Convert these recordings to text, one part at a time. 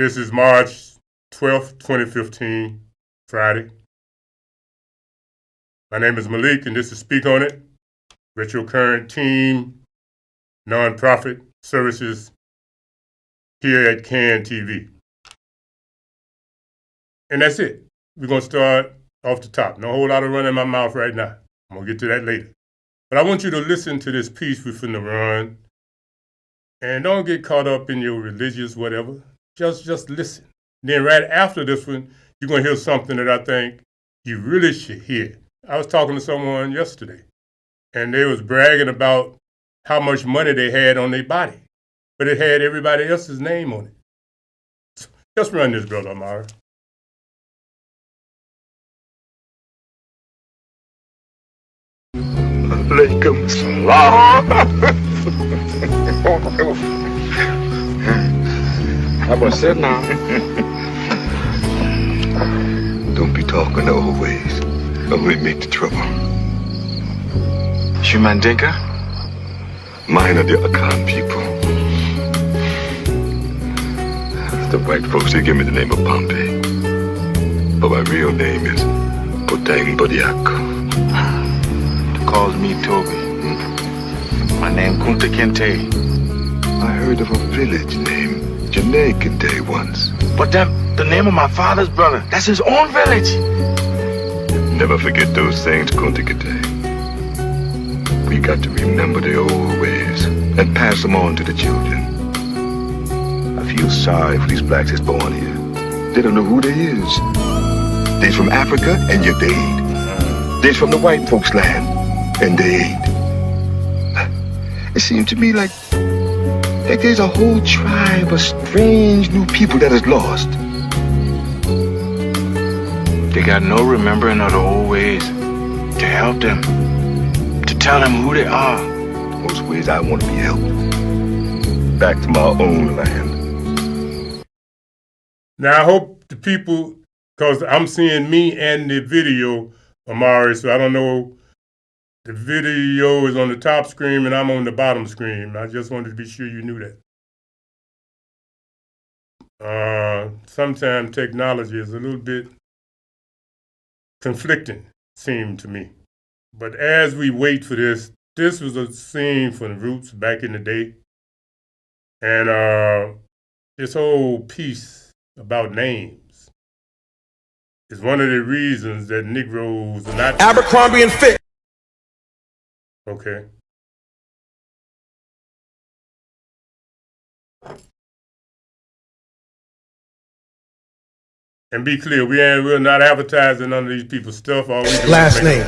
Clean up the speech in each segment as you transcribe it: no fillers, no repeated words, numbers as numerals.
This is March 12th, 2015, Friday. My name is Malik, and this is Speak On It, Retro Current Team, nonprofit services here at CAN TV. And that's it. We're going to start off the top. No whole lot of running my mouth right now. I'm going to get to that later. But I want you to listen to this piece we're finna run. And don't get caught up in your religious whatever. Just listen. Then right after this one, you're going to hear something that I think you really should hear. I was talking to someone yesterday, and they was bragging about how much money they had on their body, but it had everybody else's name on it. Just run this, Brother Amari. Alaikum salam. How about that now? Don't be talking the old ways. Only make the trouble. You Mandinka? Mine are the Akan people. The white folks, they give me the name of Pompey. But my real name is Potang Bodiako. Calls me Toby. My name Kunta Kinte. I heard of a village named Janae Kinte once. But the name of my father's brother. That's his own village. Never forget those things, Kunta Kinte. We got to remember the old ways and pass them on to the children. I feel sorry for these blacks that's born here. They don't know who they is. They's from Africa and yet they ain't. They's from the white folks' land. And they ain't. It seems to me like there's a whole tribe of strange new people that is lost. They got no remembering of the old ways to help them, to tell them who they are. Most ways I want to be helped back to my own land. Now I hope the people, because I'm seeing me and the video, Amari, so I don't know. The video is on the top screen and I'm on the bottom screen. I just wanted to be sure you knew that. Sometimes technology is a little bit conflicting, seemed to me. But as we wait for this was a scene from the Roots back in the day. And this whole piece about names is one of the reasons that Negroes are not... Abercrombie and Fitch. Okay. And be clear, we're not advertising none of these people's stuff. All we do last name.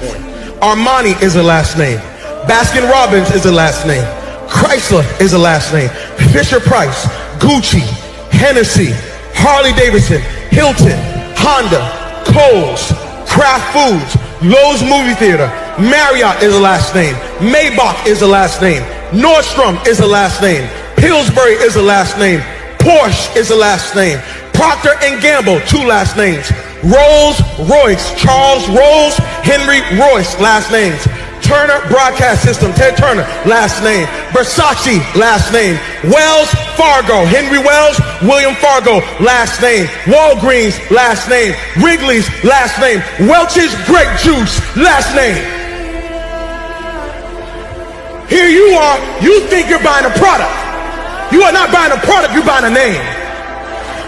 Armani is a last name. Baskin Robbins is a last name. Chrysler is a last name. Fisher Price, Gucci, Hennessy, Harley Davidson, Hilton, Honda, Kohl's, Kraft Foods, Lowe's Movie Theater, Marriott is a last name. Maybach is a last name. Nordstrom is a last name. Pillsbury is a last name. Porsche is a last name. Procter & Gamble, 2 last names. Rolls Royce, Charles Rolls Henry Royce, last names. Turner Broadcast System, Ted Turner, last name. Versace, last name. Wells Fargo, Henry Wells, William Fargo, last name. Walgreens, last name. Wrigley's, last name. Welch's Grape Juice, last name. Here you are, you think you're buying a product. You are not buying a product, you're buying a name.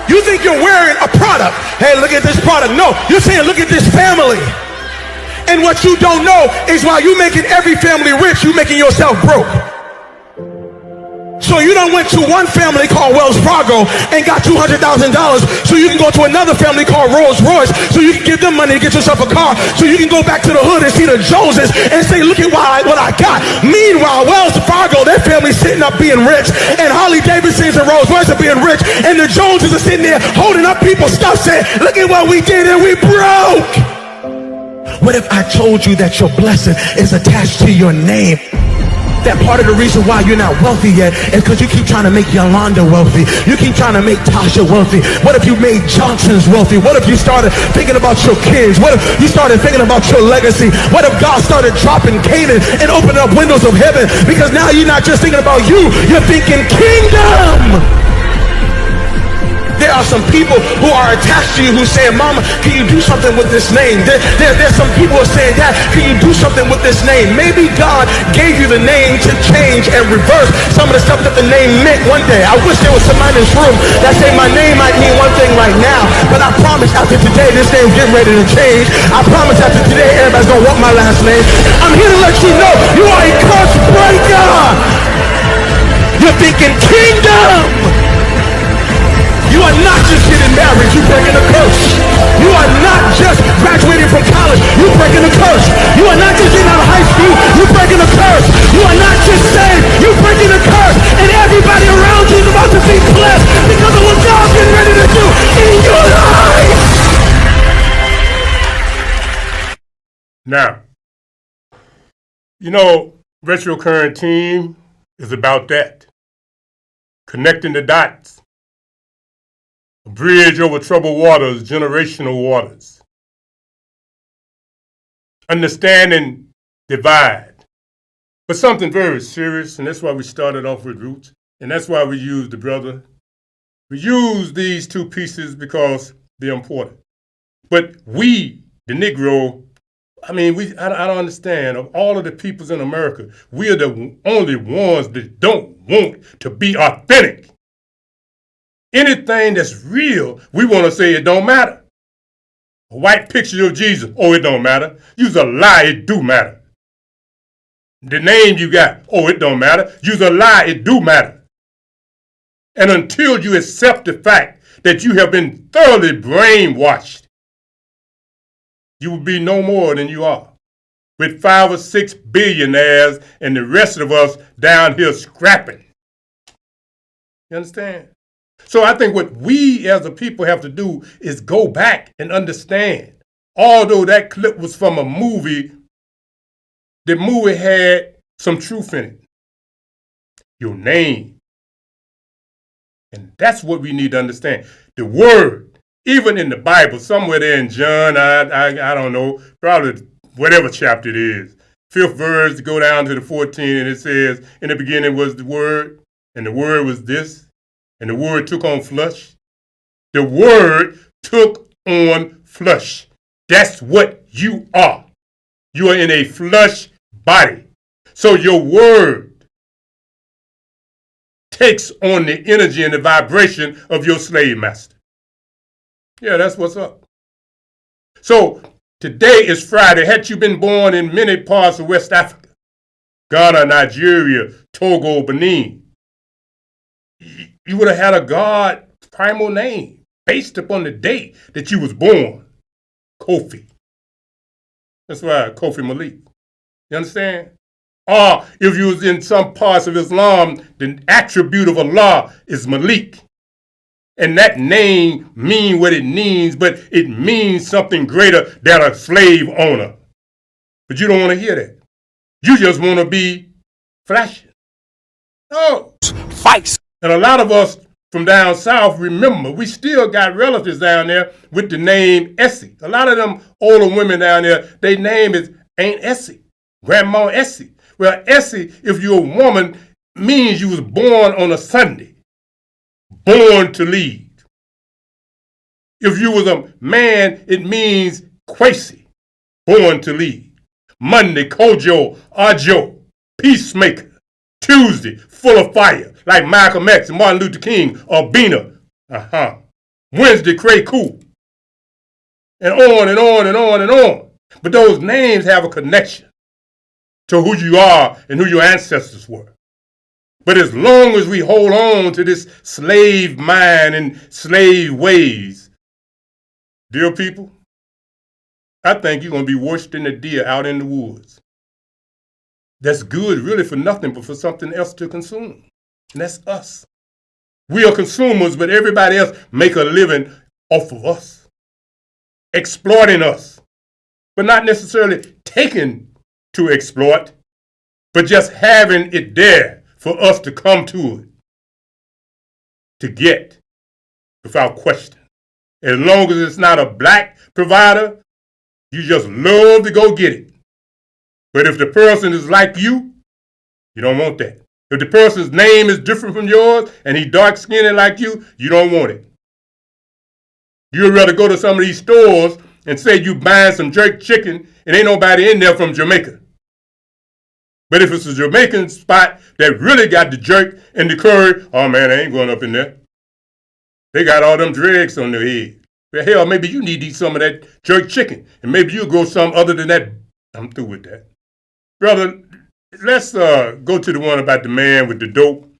You think you're wearing a product. Hey, look at this product. No, you're saying look at this family. And what you don't know is while you making every family rich, you making yourself broke. So you done went to one family called Wells Fargo and got $200,000 so you can go to another family called Rolls Royce so you can give them money to get yourself a car so you can go back to the hood and see the Joneses and say, look at what I got. Meanwhile, Wells Fargo, their family's sitting up being rich, and Harley Davidsons and Rolls Royce are being rich, and the Joneses are sitting there holding up people's stuff saying, look at what we did and we broke. What if I told you that your blessing is attached to your name? That part of the reason why you're not wealthy yet is because you keep trying to make Yolanda wealthy. You keep trying to make Tasha wealthy. What if you made Johnson's wealthy? What if you started thinking about your kids? What if you started thinking about your legacy? What if God started dropping Canaan and opening up windows of heaven? Because now you're not just thinking about you, you're thinking kingdom. There are some people who are attached to you who say, Mama, can you do something with this name? There's some people who are saying, Dad, can you do something with this name? Maybe God gave you the name to change and reverse some of the stuff that the name meant one day. I wish there was somebody in this room that say my name might mean one thing right now, but I promise after today this name's getting ready to change. I promise after today everybody's gonna want my last name. I'm here to let you know you are a curse breaker. You're thinking kingdom. You are not just getting married, you're breaking a curse. You are not just graduating from college, you're breaking a curse. You are not just getting out of high school, you're breaking a curse. You are not just saved, you're breaking a curse. And everybody around you is about to be blessed because of what God's getting ready to do in your life. Now, you know, Retro Current Team is about that. Connecting the dots. A bridge over troubled waters, generational waters. Understanding divide. But something very serious, and that's why we started off with Roots, and that's why we used the brother. We use these two pieces because they're important. But we, the Negro, I don't understand. Of all of the peoples in America, we are the only ones that don't want to be authentic. Anything that's real, we want to say it don't matter. A white picture of Jesus, oh, it don't matter. Use a lie, it do matter. The name you got, oh, it don't matter. Use a lie, it do matter. And until you accept the fact that you have been thoroughly brainwashed, you will be no more than you are, with 5 or 6 billionaires and the rest of us down here scrapping. You understand? So I think what we as a people have to do is go back and understand. Although that clip was from a movie, the movie had some truth in it. Your name. And that's what we need to understand. The word. Even in the Bible, somewhere there in John, I don't know, probably whatever chapter it is, 5th verse, go down to the 14, and it says, in the beginning was the Word, and the Word was this, and the Word took on flesh. The Word took on flesh. That's what you are. You are in a flesh body. So your word takes on the energy and the vibration of your slave master. Yeah, that's what's up. So today is Friday. Had you been born in many parts of West Africa, Ghana, Nigeria, Togo, Benin, you would have had a God primal name based upon the date that you was born. Kofi. That's why Kofi Malik. You understand? Or if you was in some parts of Islam, the attribute of Allah is Malik. And that name means what it means, but it means something greater than a slave owner. But you don't want to hear that. You just want to be flashing. No. Fights. And a lot of us from down south, remember, we still got relatives down there with the name Essie. A lot of them older women down there, their name is Aunt Essie, Grandma Essie. Well, Essie, if you're a woman, means you was born on a Sunday. Born to lead. If you was a man, it means Kwesi, born to lead. Monday, Kojo, Ajo, peacemaker. Tuesday, full of fire, like Malcolm X and Martin Luther King or Bina. Wednesday, Cray Cool. And on and on and on and on. But those names have a connection to who you are and who your ancestors were. But as long as we hold on to this slave mind and slave ways, dear people, I think you're going to be worse than a deer out in the woods. That's good really for nothing but for something else to consume. And that's us. We are consumers, but everybody else make a living off of us. Exploiting us. But not necessarily taking to exploit, but just having it there for us to come to it, to get, without question. As long as it's not a black provider, you just love to go get it. But if the person is like you don't want that. If the person's name is different from yours and he's dark-skinned like you don't want it. You'd rather go to some of these stores and say you buying some jerk chicken and ain't nobody in there from Jamaica. But if it's a Jamaican spot that really got the jerk and the curry, oh man, I ain't going up in there. They got all them dregs on their head. But hell, maybe you need to eat some of that jerk chicken, and maybe you'll grow something other than that. I'm through with that. Brother, let's go to the one about the man with the dope.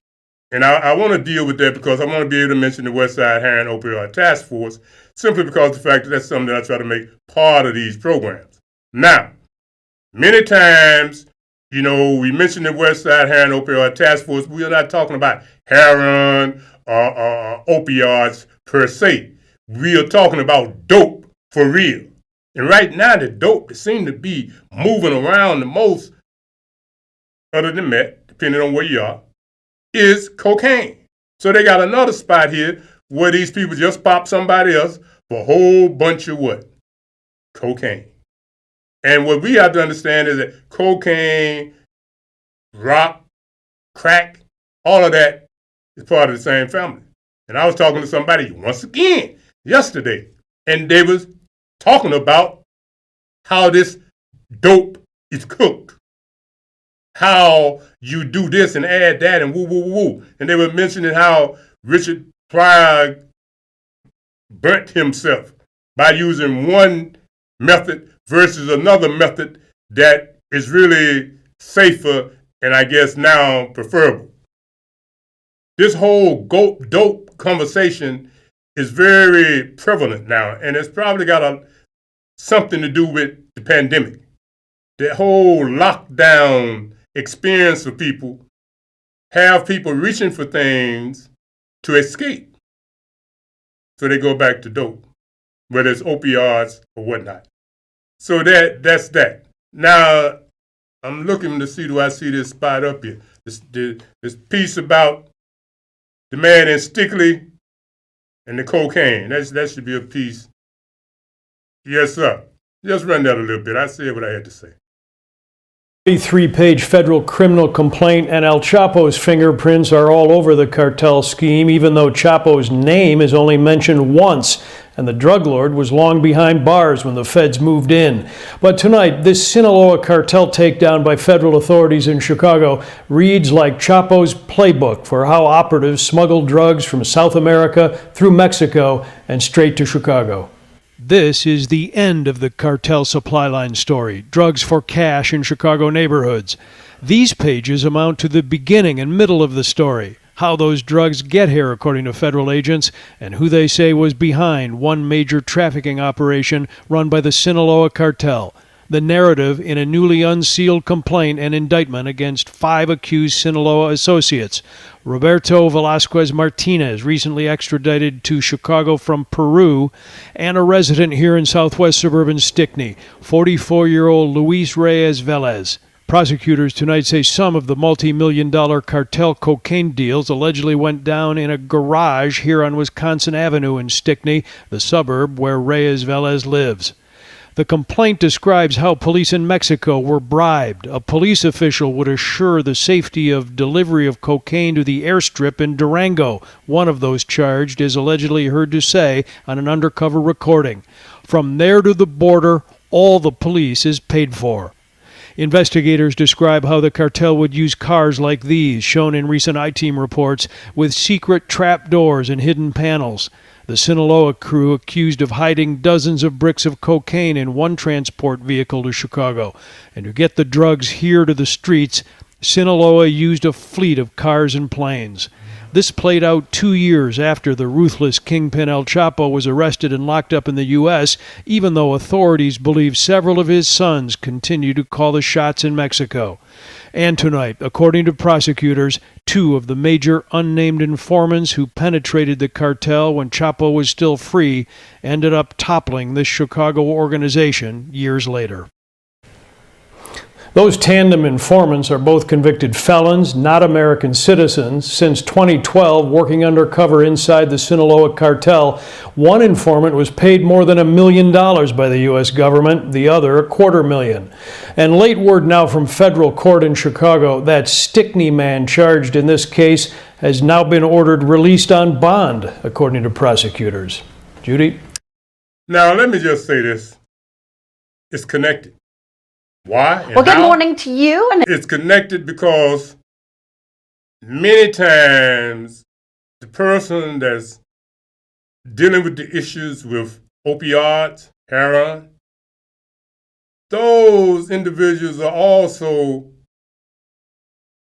And I want to deal with that because I want to be able to mention the West Side Heroin Opioid Task Force, simply because of the fact that that's something that I try to make part of these programs. Now, many times, you know, we mention the West Side Heroin Opioid Task Force. We are not talking about heroin or opioids per se. We are talking about dope for real. And right now, the dope that seems to be moving around the most, other than meth, depending on where you are, is cocaine. So they got another spot here where these people just pop somebody else for a whole bunch of what? Cocaine. And what we have to understand is that cocaine, rock, crack, all of that is part of the same family. And I was talking to somebody once again yesterday, and they was talking about how this dope is cooked. How you do this and add that and woo, woo, woo, woo. And they were mentioning how Richard Pryor burnt himself by using one method versus another method that is really safer and I guess now preferable. This whole dope conversation is very prevalent now, and it's probably got something to do with the pandemic. The whole lockdown experience for people have people reaching for things to escape. So they go back to dope, whether it's opioids or whatnot. So that's that. Now, I'm looking to see, do I see this spot up here? This piece about the man in Stickley and the cocaine. That should be a piece. Yes, sir. Just run that a little bit. I said what I had to say. 33-page federal criminal complaint, and El Chapo's fingerprints are all over the cartel scheme, even though Chapo's name is only mentioned once, and the drug lord was long behind bars when the feds moved in. But tonight, this Sinaloa cartel takedown by federal authorities in Chicago reads like Chapo's playbook for how operatives smuggle drugs from South America through Mexico and straight to Chicago. This is the end of the cartel supply line story, drugs for cash in Chicago neighborhoods. These pages amount to the beginning and middle of the story, how those drugs get here according to federal agents, and who they say was behind one major trafficking operation run by the Sinaloa cartel. The narrative in a newly unsealed complaint and indictment against 5 accused Sinaloa associates. Roberto Velasquez Martinez, recently extradited to Chicago from Peru, and a resident here in southwest suburban Stickney, 44-year-old Luis Reyes Velez. Prosecutors tonight say some of the multi-million-dollar cartel cocaine deals allegedly went down in a garage here on Wisconsin Avenue in Stickney, the suburb where Reyes Velez lives. The complaint describes how police in Mexico were bribed. A police official would assure the safety of delivery of cocaine to the airstrip in Durango. One of those charged is allegedly heard to say on an undercover recording, "From there to the border, all the police is paid for." Investigators describe how the cartel would use cars like these, shown in recent I-Team reports, with secret trap doors and hidden panels. The Sinaloa crew accused of hiding dozens of bricks of cocaine in one transport vehicle to Chicago. And to get the drugs here to the streets, Sinaloa used a fleet of cars and planes. This played out 2 years after the ruthless kingpin El Chapo was arrested and locked up in the U.S., even though authorities believe several of his sons continue to call the shots in Mexico. And tonight, according to prosecutors, 2 of the major unnamed informants who penetrated the cartel when Chapo was still free ended up toppling this Chicago organization years later. Those tandem informants are both convicted felons, not American citizens. Since 2012, working undercover inside the Sinaloa cartel, one informant was paid more than $1 million by the U.S. government, the other $250,000. And late word now from federal court in Chicago, that Stickney man charged in this case has now been ordered released on bond, according to prosecutors. Judy? Now, let me just say this. It's connected. Why? And Well, good how? morning to you. And It's connected because many times the person that's dealing with the issues with opioids, heroin, those individuals are also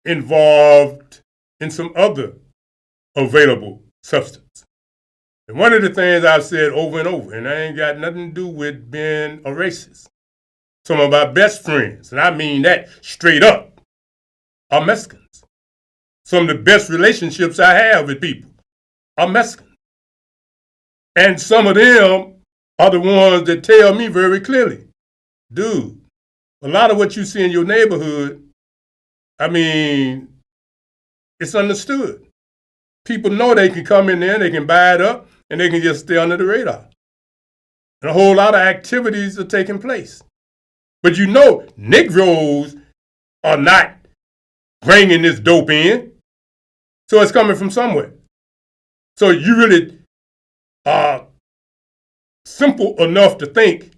involved in some other available substance. And one of the things I've said over and over, and I ain't got nothing to do with being a racist, some of my best friends, and I mean that straight up, are Mexicans. Some of the best relationships I have with people are Mexicans. And some of them are the ones that tell me very clearly, dude, a lot of what you see in your neighborhood, I mean, it's understood. People know they can come in there, they can buy it up, and they can just stay under the radar. And a whole lot of activities are taking place. But you know, Negroes are not bringing this dope in. So it's coming from somewhere. So you really are simple enough to think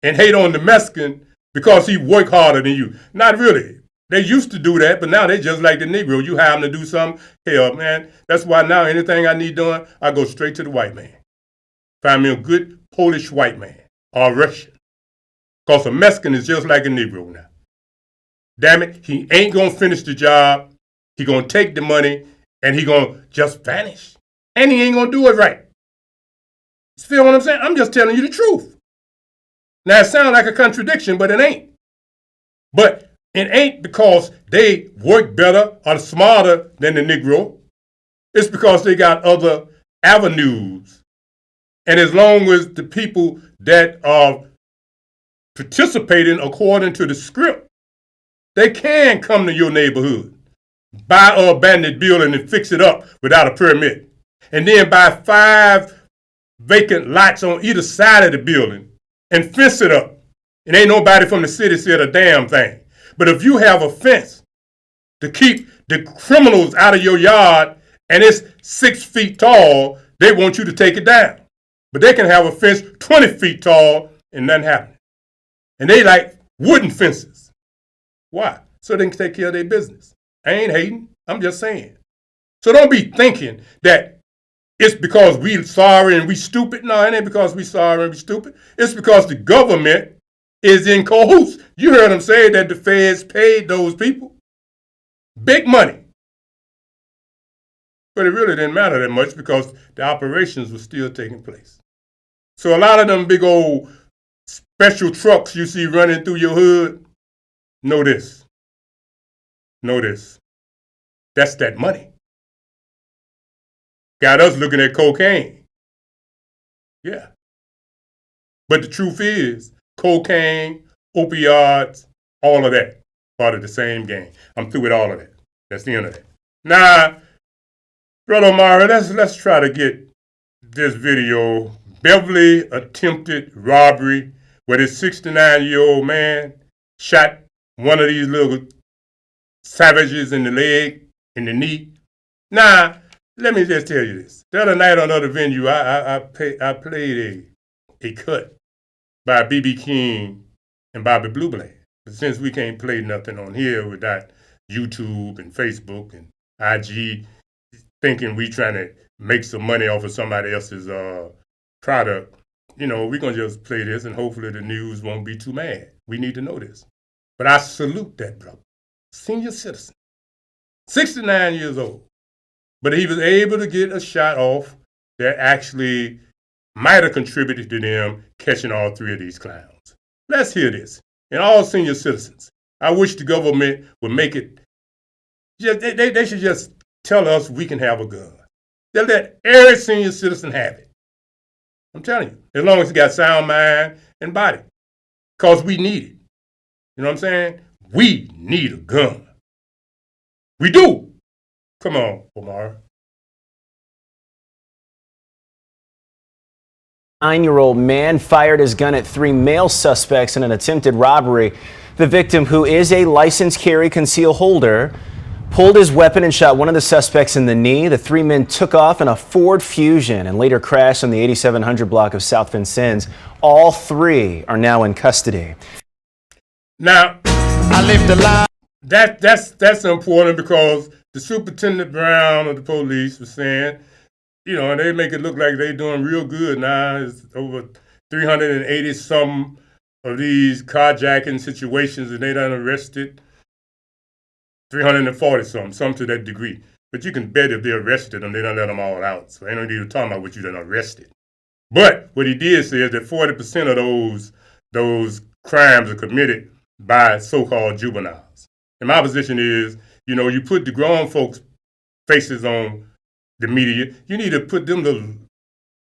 and hate on the Mexican because he work harder than you. Not really. They used to do that, but now they just like the Negro. You have them to do something, hell, man. That's why now anything I need done, I go straight to the white man. Find me a good Polish white man or Russian. Because a Mexican is just like a Negro now. Damn it, he ain't going to finish the job. He going to take the money and he going to just vanish. And he ain't going to do it right. You feel what I'm saying? I'm just telling you the truth. Now, it sounds like a contradiction, but it ain't. But it ain't because they work better or smarter than the Negro. It's because they got other avenues. And as long as the people that are participating according to the script, they can come to your neighborhood, buy an abandoned building and fix it up without a permit, and then buy 5 vacant lots on either side of the building and fence it up. And ain't nobody from the city said a damn thing. But if you have a fence to keep the criminals out of your yard and it's 6 feet tall, they want you to take it down. But they can have a fence 20 feet tall and nothing happening. And they like wooden fences. Why? So they can take care of their business. I ain't hating. I'm just saying. So don't be thinking that it's because we sorry and we stupid. No, it ain't because we sorry and we stupid. It's because the government is in cahoots. You heard them say that the feds paid those people big money. But it really didn't matter that much because the operations were still taking place. So a lot of them big old special trucks you see running through your hood, know this. Know this. That's that money. Got us looking at cocaine. Yeah. But the truth is, cocaine, opioids, all of that, part of the same game. I'm through with all of that. That's the end of that. Now, Brother Omari, let's try to get this video. Beverly attempted robbery where this 69-year-old man shot one of these little savages in the leg, in the knee. Now, let me just tell you this. The other night on another venue, I played a cut by B.B. King and Bobby Blue Blaze. But since we can't play nothing on here without YouTube and Facebook and IG thinking we trying to make some money off of somebody else's product, you know, we're going to just play this and hopefully the news won't be too mad. We need to know this. But I salute that brother. Senior citizen. 69 years old. But he was able to get a shot off that actually might have contributed to them catching all 3 of these clowns. Let's hear this. And all senior citizens, I wish the government would make it, they should just tell us we can have a gun. They'll let every senior citizen have it. I'm telling you, as long as you got sound mind and body. Because we need it. You know what I'm saying? We need a gun. We do. Come on, Omar. 9-year-old man fired his gun at 3 male suspects in an attempted robbery. The victim, who is a licensed carry conceal holder, pulled his weapon and shot one of the suspects in the knee. The three men took off in a Ford Fusion and later crashed on the 8700 block of South Vincennes. All three are now in custody. Now, that's important because the Superintendent Brown of the police was saying, you know, and they make it look like they're doing real good now. It's over 380 some of these carjacking situations, and they done arrested 340 some to that degree. But you can bet if they arrested them, they don't let them all out. So ain't no need to talk about what you done arrested. But what he did say is that 40% of those crimes are committed by so-called juveniles. And my position is, you know, you put the grown folks' faces on the media, you need to put them little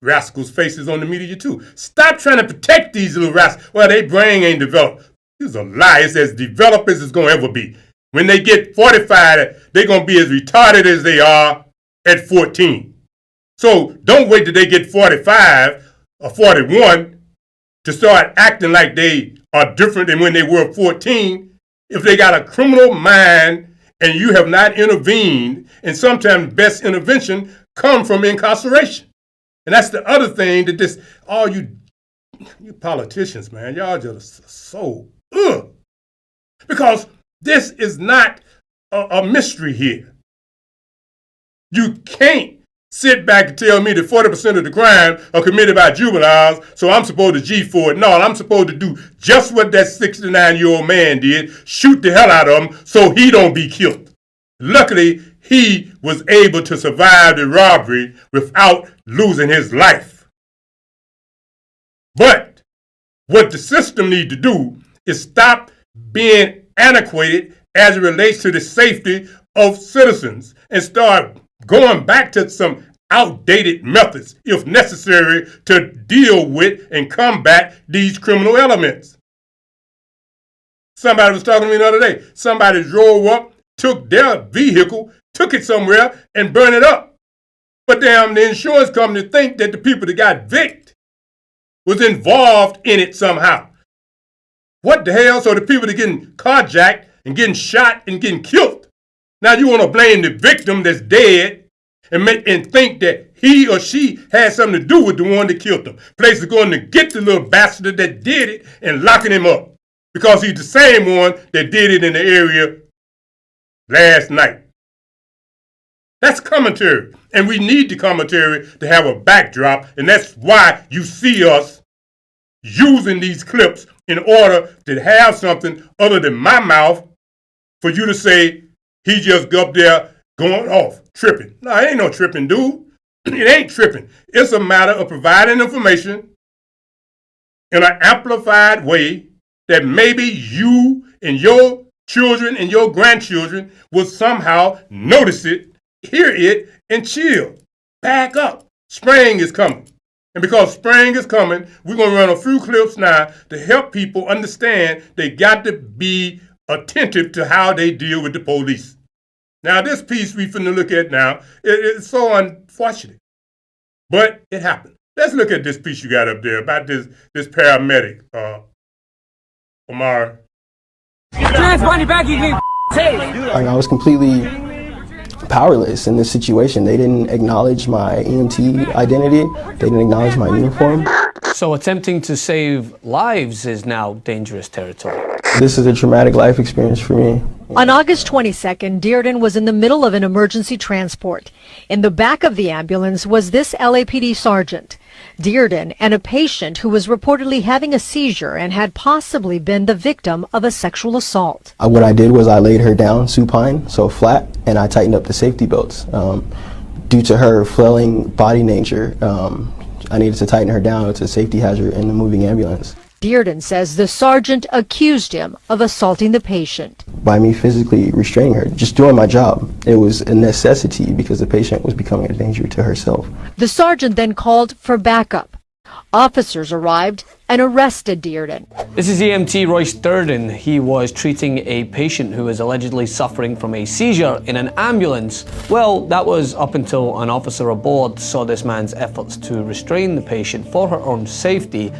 rascals' faces on the media too. Stop trying to protect these little rascals. Well, their brain ain't developed. This is a lie. It's as developed as it's going to ever be. When they get 45, they're going to be as retarded as they are at 14. So don't wait till they get 45 or 41 to start acting like they are different than when they were 14. If they got a criminal mind and you have not intervened, and sometimes best intervention come from incarceration. And that's the other thing that this, all you politicians, man, y'all just so, because this is not a mystery here. You can't sit back and tell me that 40% of the crime are committed by juveniles, so I'm supposed to G for it. No, I'm supposed to do just what that 69-year-old man did, shoot the hell out of him so he don't be killed. Luckily, he was able to survive the robbery without losing his life. But what the system needs to do is stop being antiquated as it relates to the safety of citizens and start going back to some outdated methods, if necessary, to deal with and combat these criminal elements. Somebody was talking to me the other day. Somebody drove up, took their vehicle, took it somewhere, and burned it up. But damn, the insurance company think that the people that got vic'd was involved in it somehow. What the hell? So the people that getting carjacked and getting shot and getting killed, now you want to blame the victim that's dead and think that he or she had something to do with the one that killed them. Police are going to get the little bastard that did it and locking him up because he's the same one that did it in the area last night. That's commentary, and we need the commentary to have a backdrop, and that's why you see us using these clips in order to have something other than my mouth for you to say he just got up there going off, tripping. No, it ain't no tripping, dude. It ain't tripping. It's a matter of providing information in an amplified way that maybe you and your children and your grandchildren will somehow notice it, hear it, and chill. Back up. Spring is coming. And because spring is coming, we're going to run a few clips now to help people understand they got to be attentive to how they deal with the police. Now, this piece we finna look at now, it's so unfortunate, but it happened. Let's look at this piece you got up there about this paramedic, Omar. I was completely powerless in this situation. They didn't acknowledge my EMT identity. They didn't acknowledge my uniform. So attempting to save lives is now dangerous territory. This is a traumatic life experience for me. On August 22nd, Dearden was in the middle of an emergency transport. In the back of the ambulance was this LAPD sergeant. Dearden and a patient who was reportedly having a seizure and had possibly been the victim of a sexual assault. What I did was I laid her down supine, so flat, and I tightened up the safety belts. Due to her flailing body nature, I needed to tighten her down. It's a safety hazard in the moving ambulance. Dearden says the sergeant accused him of assaulting the patient. By me physically restraining her, just doing my job. It was a necessity because the patient was becoming a danger to herself. The sergeant then called for backup. Officers arrived and arrested Dearden. This is EMT Royce Durden. He was treating a patient who was allegedly suffering from a seizure in an ambulance. Well, that was up until an officer aboard saw this man's efforts to restrain the patient for her own safety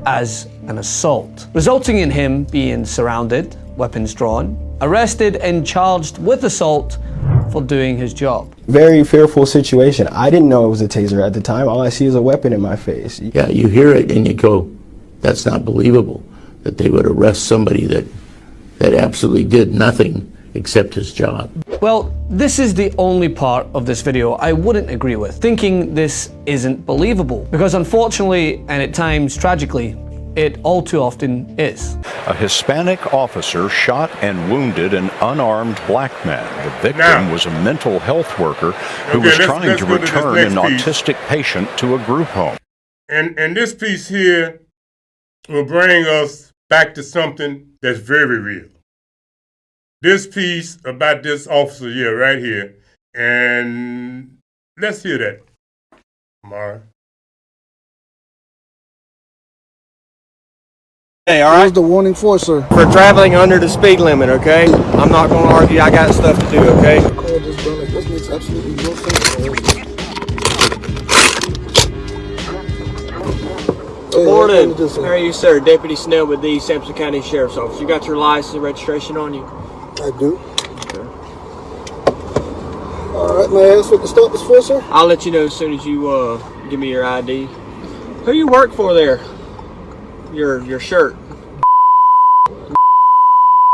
as an assault, resulting in him being surrounded, weapons drawn, arrested and charged with assault for doing his job. Very fearful situation. I didn't know it was a taser at the time. All I see is a weapon in my face. Yeah, you hear it and you go, that's not believable that they would arrest somebody that absolutely did nothing except his job. Well, this is the only part of this video I wouldn't agree with, thinking this isn't believable. Because unfortunately, and at times tragically, it all too often is. A Hispanic officer shot and wounded an unarmed black man. The victim was a mental health worker who was trying to return an autistic patient to a group home. And this piece here will bring us back to something that's very real. This piece about this officer here, right here. And let's hear that, Mara. Hey, all right. Where's the warning for, sir? For traveling under the speed limit, okay? I'm not going to argue. I got stuff to do, okay? This makes absolutely no sense. Good morning. How are you, sir? Deputy Snell with the Sampson County Sheriff's Office. You got your license and registration on you? I do. Okay. All right, may I ask what the stop is for, sir? I'll let you know as soon as you give me your ID. Who you work for there? Your shirt.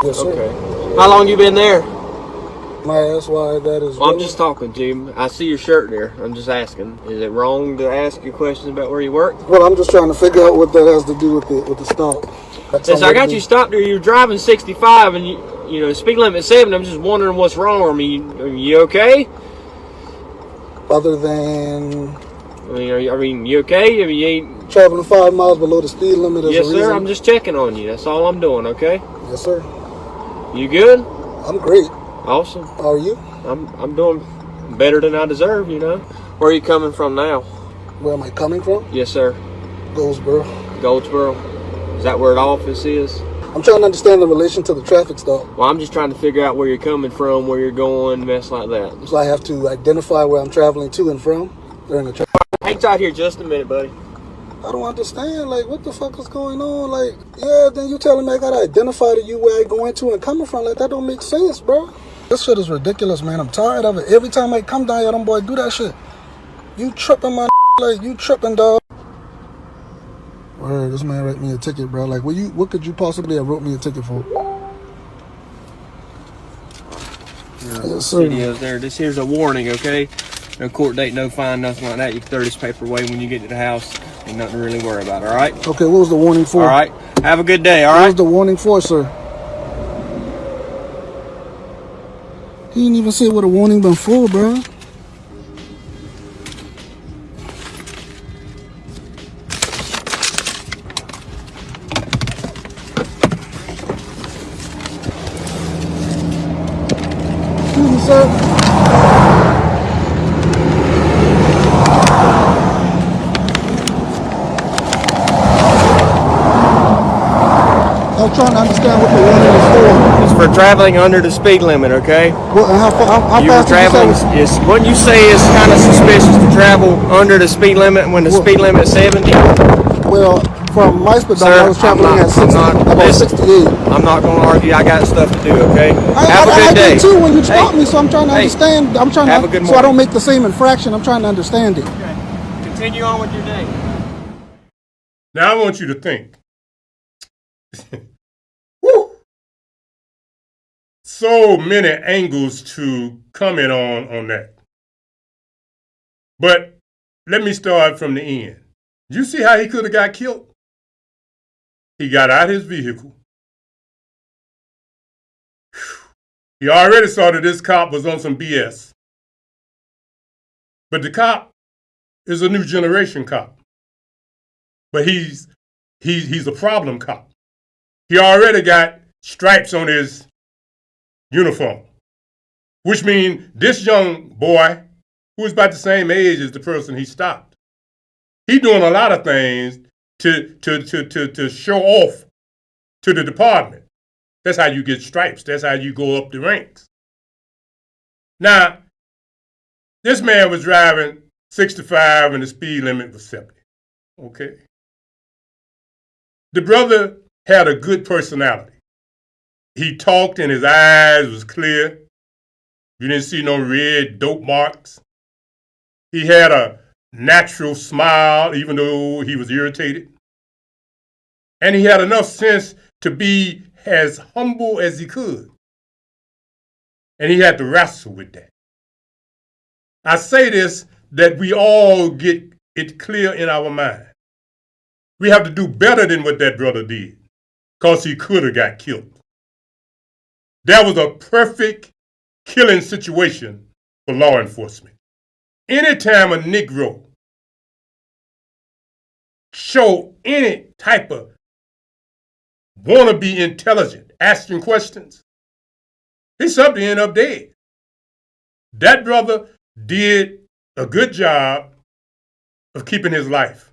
Yes, sir. Okay. How long you been there? May I ask why that is? Well, I'm just talking to you. I see your shirt there. I'm just asking. Is it wrong to ask you questions about where you work? Well, I'm just trying to figure out what that has to do with the stop. Yes, I got you stopped there. You're driving 65 and you know, speed limit 70. I'm just wondering what's wrong. Are you okay? Other than, you okay? I mean, you ain't traveling 5 miles below the speed limit. Yes, sir. I'm just checking on you. That's all I'm doing. Okay. Yes, sir. You good? I'm great. Awesome. How are you? I'm doing better than I deserve. You know. Where are you coming from now? Where am I coming from? Yes, sir. Goldsboro. Goldsboro. Is that where the office is? I'm trying to understand the relation to the traffic stop. Well, I'm just trying to figure out where you're coming from, where you're going, mess like that. So I have to identify where I'm traveling to and from during the traffic. Hang tight here just a minute, buddy. I don't understand. Like, what the fuck is going on? Like, yeah, then you telling me I gotta identify to you where I going to and coming from. Like, that don't make sense, bro. This shit is ridiculous, man. I'm tired of it. Every time I come down here, them boys do that shit. You tripping, my like, you tripping, dog. Word, this man wrote me a ticket, bro. Like, what could you possibly have wrote me a ticket for? Yes, sir. Videos there. This here's a warning, okay? No court date, no fine, nothing like that. You can throw this paper away when you get to the house. Ain't nothing to really worry about, all right? Okay, what was the warning for? All right. Have a good day, all right? What was the warning for, sir? He didn't even say what a warning been for, bro. Excuse me, sir. I'm trying to understand what the warning is for. It's for traveling under the speed limit, okay? Well, how you were fast traveling. What you say is kind of suspicious to travel under the speed limit when the speed limit is 70. Well, from my perspective, I was traveling at 60, about 68. I'm not going to argue. I got stuff to do, okay? Have a good I day. did too when you stopped me, so I'm trying to understand. I'm trying have to, a good so I don't make the same infraction. I'm trying to understand it. Okay. Continue on with your day. Now I want you to think. Woo! So many angles to comment on that. But let me start from the end. You see how he could have got killed? He got out his vehicle. He already saw that this cop was on some BS. But the cop is a new generation cop. But he's a problem cop. He already got stripes on his uniform, which means this young boy, who is about the same age as the person he stopped, he's doing a lot of things to show off to the department. That's how you get stripes. That's how you go up the ranks. Now, this man was driving 65 and the speed limit was 70. Okay. The brother had a good personality. He talked and his eyes was clear. You didn't see no red dope marks. He had a natural smile, even though he was irritated. And he had enough sense to be as humble as he could. And he had to wrestle with that. I say this that we all get it clear in our mind. We have to do better than what that brother did, because he could have got killed. That was a perfect killing situation for law enforcement. Anytime a Negro show any type of want to be intelligent, asking questions, he's up to end up dead. That brother did a good job of keeping his life.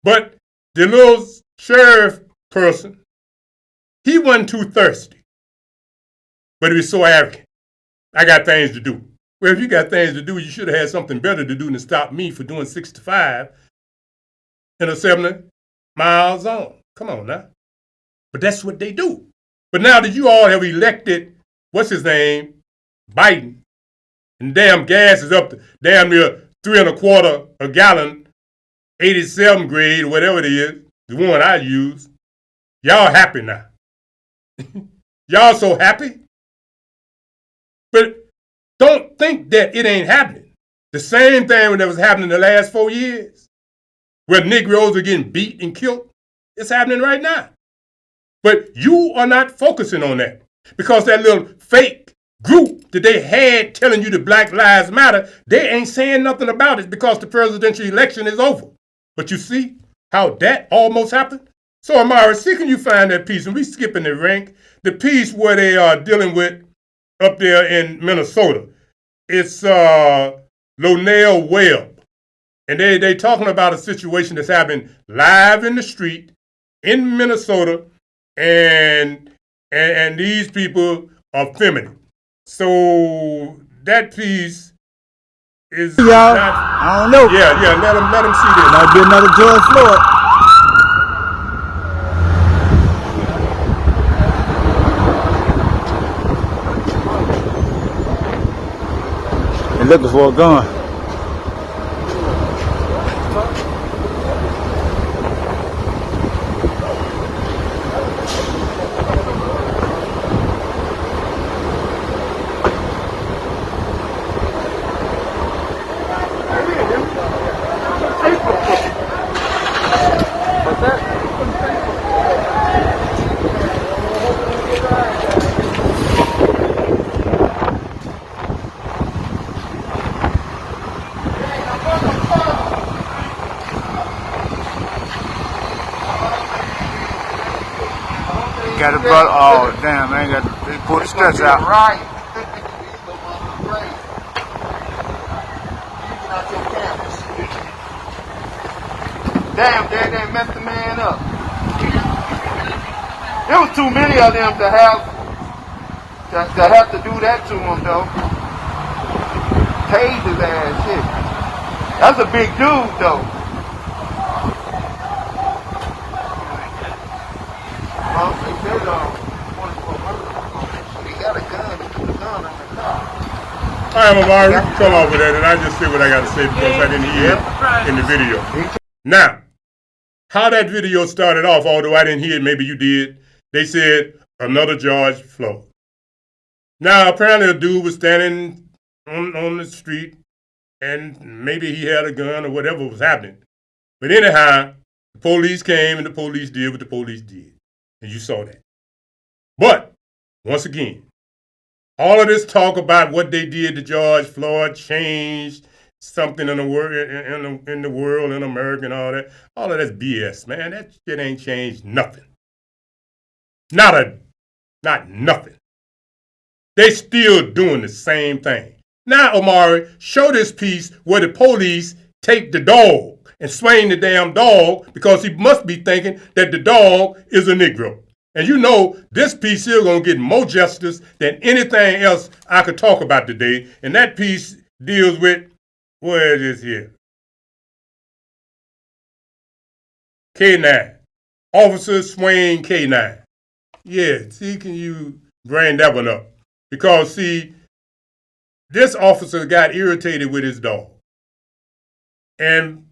But the little sheriff person, he wasn't too thirsty, but he was so arrogant. I got things to do. Well, if you got things to do, you should have had something better to do than stop me for doing 65 in a 70-mile zone. Come on now. But that's what they do. But now that you all have elected, what's his name, Biden, and damn gas is up to damn near 3 1/4 a gallon, 87 grade, or whatever it is, the one I use, y'all happy now. Y'all so happy? But don't think that it ain't happening. The same thing that was happening the last 4 years, where Negroes are getting beat and killed, it's happening right now. But you are not focusing on that, because that little fake group that they had telling you that Black Lives Matter, they ain't saying nothing about it because the presidential election is over. But you see how that almost happened? So, Amara, see, can you find that piece? And we skipping the rank. The piece where they are dealing with up there in Minnesota. It's Lonell Webb. And they talking about a situation that's happening live in the street in Minnesota, and these people are feminine. So that piece is y'all. Not, I don't know. Yeah, let them see this. Might be another George Floyd. They're looking for a gun. Got it, brother. Oh, damn, I ain't got to pull the stretch out. Right. Damn, they messed the man up. There was too many of them to have to do that to him, though. Tase his ass, shit. That's a big dude, though. All right, Amari, we can come off with that, and I just say what I got to say because I didn't hear it in the video. Now, how that video started off, although I didn't hear it, maybe you did, they said, another George Floyd. Now, apparently a dude was standing on the street, and maybe he had a gun or whatever was happening. But anyhow, the police came, and the police did what the police did. And you saw that. But, once again, all of this talk about what they did to George Floyd changed something in the world, in America, and all of that's BS, man. That shit ain't changed nothing. Not nothing. They still doing the same thing. Now, Omari, show this piece where the police take the dog and swing the damn dog because he must be thinking that the dog is a Negro. And you know, this piece here gonna get more justice than anything else I could talk about today. And that piece deals with, where it is here? K9. Officer Swain K9. Yeah, see, can you bring that one up? Because, see, this officer got irritated with his dog. And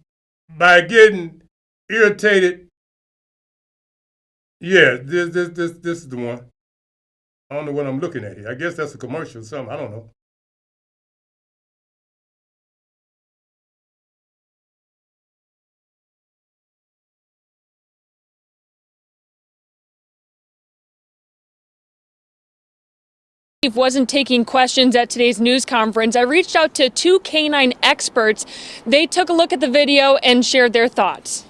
by getting irritated, yeah, this is the one. I don't know what I'm looking at here. I guess that's a commercial or something. I don't know. Wasn't taking questions at today's news conference. I reached out to two canine experts. They took a look at the video and shared their thoughts.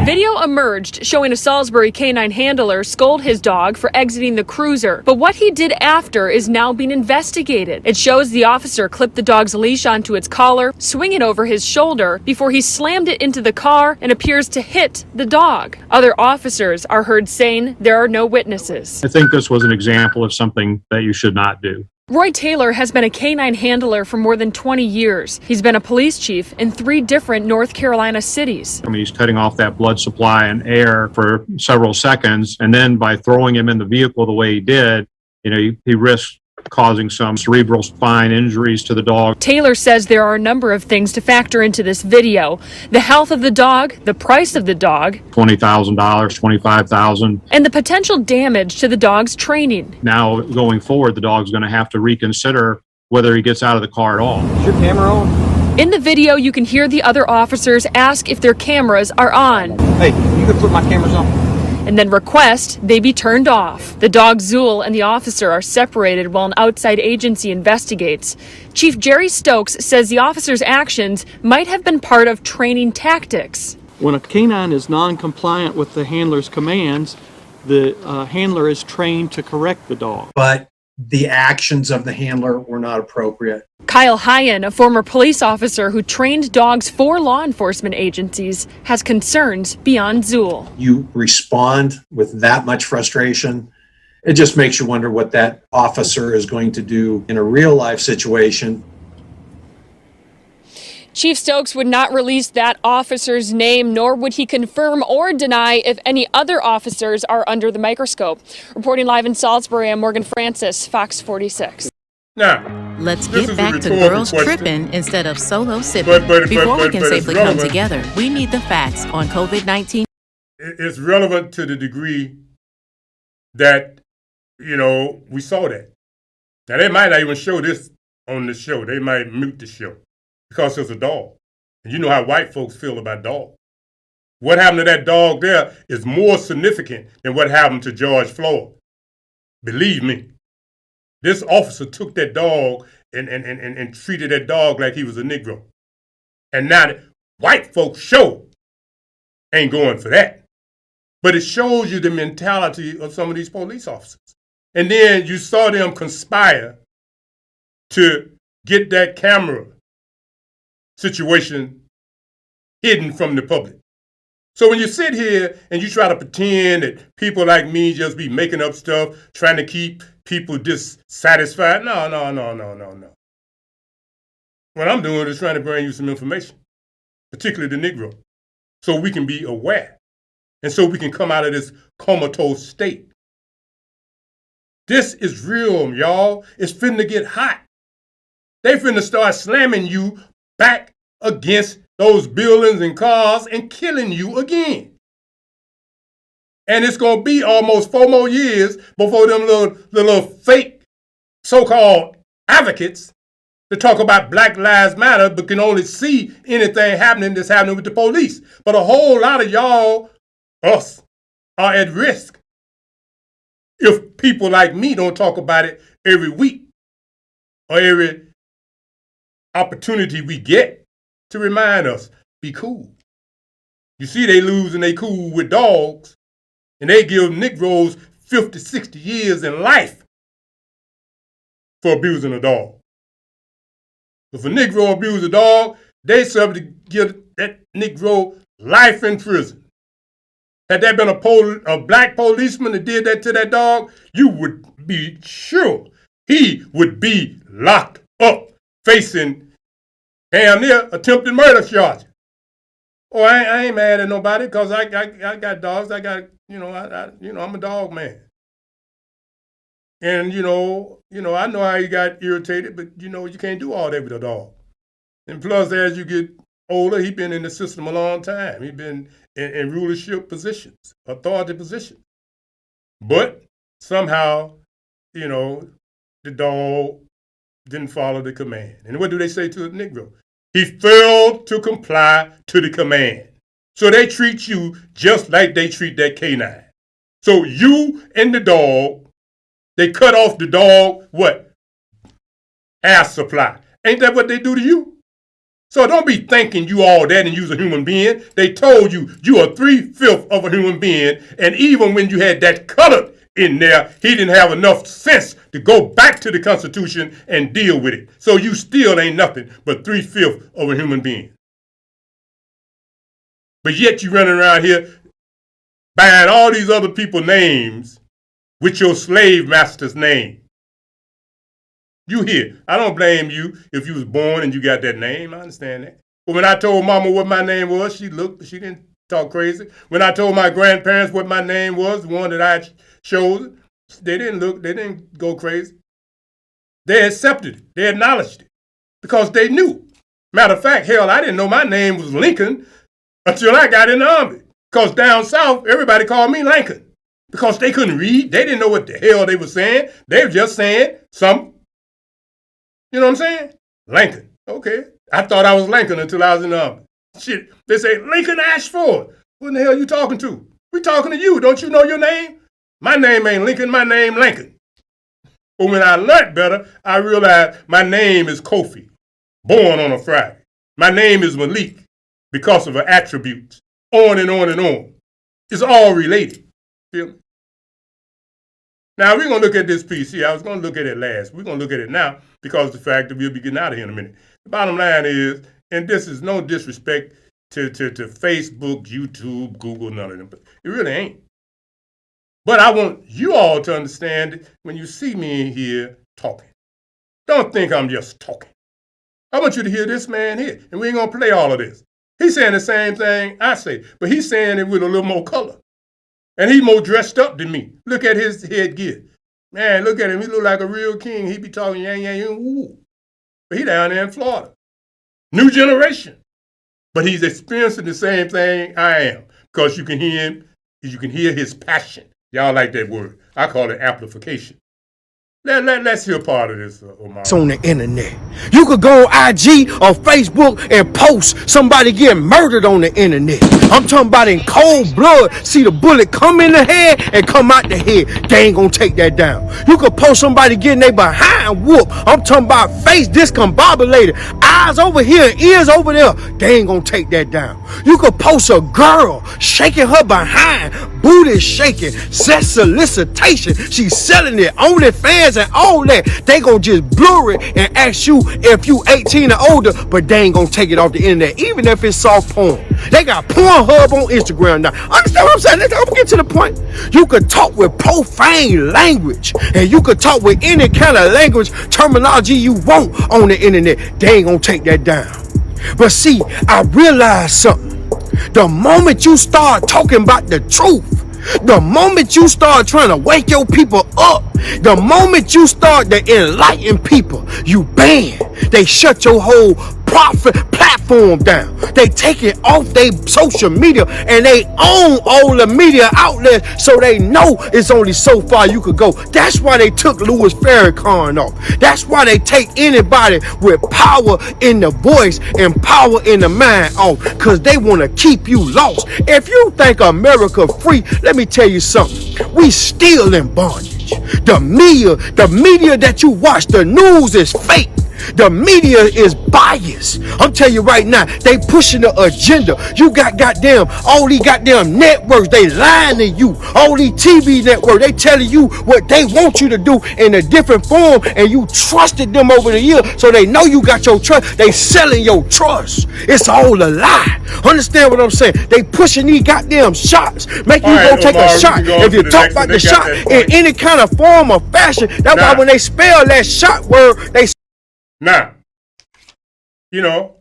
Video emerged showing a Salisbury canine handler scold his dog for exiting the cruiser. But what he did after is now being investigated. It shows the officer clipped the dog's leash onto its collar, swing it over his shoulder before he slammed it into the car and appears to hit the dog. Other officers are heard saying there are no witnesses. I think this was an example of something that you should not do. Roy Taylor has been a canine handler for more than 20 years. He's been a police chief in 3 different North Carolina cities. I mean, he's cutting off that blood supply and air for several seconds, and then by throwing him in the vehicle the way he did, he risked causing some cerebral spine injuries to the dog. Taylor says there are a number of things to factor into this video. The health of the dog, the price of the dog, $20,000, $25,000. and the potential damage to the dog's training. Now, going forward, the dog's going to have to reconsider whether he gets out of the car at all. Is your camera on? In the video, you can hear the other officers ask if their cameras are on. Hey, you can put my cameras on. And then request they be turned off. The dog Zool and the officer are separated while an outside agency investigates. Chief Jerry Stokes says the officer's actions might have been part of training tactics. When a canine is non-compliant with the handler's commands, the handler is trained to correct the dog. But the actions of the handler were not appropriate. Kyle Hyen, a former police officer who trained dogs for law enforcement agencies, has concerns beyond Zool. You respond with that much frustration. It just makes you wonder what that officer is going to do in a real life situation. Chief Stokes would not release that officer's name, nor would he confirm or deny if any other officers are under the microscope. Reporting live in Salisbury, I'm Morgan Francis, Fox 46. Now, let's get back to girls tripping instead of solo sipping. Before we can safely come together, we need the facts on COVID-19. It's relevant to the degree that, we saw that. Now, they might not even show this on the show. They might mute the show because it's a dog. And you know how white folks feel about dogs. What happened to that dog there is more significant than what happened to George Floyd. Believe me. This officer took that dog and treated that dog like he was a Negro. And now that white folks show ain't going for that. But it shows you the mentality of some of these police officers. And then you saw them conspire to get that camera situation hidden from the public. So when you sit here and you try to pretend that people like me just be making up stuff, trying to keep people dissatisfied, no. What I'm doing is trying to bring you some information, particularly the Negro, so we can be aware and so we can come out of this comatose state. This is real, y'all. It's finna get hot. They finna start slamming you back against those buildings and cars and killing you again. And it's going to be almost 4 more years before them little fake so-called advocates to talk about Black Lives Matter but can only see anything happening that's happening with the police. But a whole lot of y'all, us, are at risk if people like me don't talk about it every week or every opportunity we get to remind us, be cool. You see, they lose and they cool with dogs, and they give Negroes 50, 60 years in life for abusing a dog. If a Negro abuse a dog, they subject to give that Negro life in prison. Had there been a black policeman that did that to that dog, you would be sure he would be locked up facing damn near attempted murder charge. Oh, I ain't mad at nobody because I got dogs. I got I'm a dog man. And, I know how he got irritated, but, you can't do all that with a dog. And plus, as you get older, he's been in the system a long time. He's been in rulership positions, authority positions. But somehow, the dog didn't follow the command. And what do they say to the Negro? He failed to comply to the command. So they treat you just like they treat that canine. So you and the dog, they cut off the dog, what? Air supply. Ain't that what they do to you? So don't be thinking you all that and you's a human being. They told you are 3/5 of a human being, and even when you had that colored in there, he didn't have enough sense to go back to the Constitution and deal with it. So you still ain't nothing but 3/5 of a human being. But yet you running around here buying all these other people's names with your slave master's name. You here. I don't blame you if you was born and you got that name. I understand that. But when I told mama what my name was, she looked, but she didn't talk crazy. When I told my grandparents what my name was, the one that I chose, they didn't look, they didn't go crazy. They accepted it. They acknowledged it because they knew. Matter of fact, hell, I didn't know my name was Lincoln until I got in the Army. Because down south, everybody called me Lincoln. Because they couldn't read. They didn't know what the hell they were saying. They were just saying something. You know what I'm saying? Lincoln. Okay. I thought I was Lincoln until I was in the Army. Shit. They say, Lincoln Ashford. Who in the hell you talking to? We talking to you. Don't you know your name? My name ain't Lincoln. My name Lincoln. But when I learned better, I realized my name is Kofi. Born on a Friday. My name is Malik because of her attributes. On and on and on. It's all related. Feel me? Now, we're going to look at this piece here. I was going to look at it last. We're going to look at it now because of the fact that we'll be getting out of here in a minute. The bottom line is, and this is no disrespect to Facebook, YouTube, Google, none of them, but it really ain't. But I want you all to understand it when you see me in here talking. Don't think I'm just talking. I want you to hear this man here, and we ain't going to play all of this. He's saying the same thing I say, but he's saying it with a little more color. And he's more dressed up than me. Look at his headgear. Man, look at him. He look like a real king. He be talking yang, yang, yang, woo. But he down there in Florida. New generation. But he's experiencing the same thing I am. Because you can hear him, you can hear his passion. Y'all like that word. I call it amplification. Let's hear part of this, Omar. It's on the internet. You could go on IG or Facebook and post somebody getting murdered on the internet. I'm talking about in cold blood. See the bullet come in the head and come out the head. They ain't gonna take that down. You could post somebody getting their behind whoop. I'm talking about face discombobulated. Eyes over here, ears over there. They ain't gonna take that down. You could post a girl shaking her behind, booty shaking, sex solicitation. She's selling it, OnlyFans and all that. They gonna just blur it and ask you if you 18 or older, but they ain't gonna take it off the internet, even if it's soft porn. They got Pornhub on Instagram now. Understand what I'm saying? I'm gonna get to the point. You could talk with profane language, and you could talk with any kind of language terminology you want on the internet. They ain't gonna take that down. But see, I realized something. The moment you start talking about the truth, the moment you start trying to wake your people up, the moment you start to enlighten people, you ban. They shut your whole profit platform down. They take it off their social media and they own all the media outlets, so they know it's only so far you could go. That's why they took Louis Farrakhan off. That's why they take anybody with power in the voice and power in the mind off, because they want to keep you lost. If you think America free, let me tell you something. We still in bondage. The media that you watch, the news is fake. The media is biased. I'm telling you right now, they pushing the agenda. You got goddamn all these goddamn networks, they lying to you. All these TV networks, they telling you what they want you to do in a different form, and you trusted them over the years, so they know you got your trust. They selling your trust. It's all a lie. Understand what I'm saying? They pushing these goddamn shots, make you go take a shot. If you talk about the shot in any kind of form or fashion, that's why when they spell that shot word, they. Now,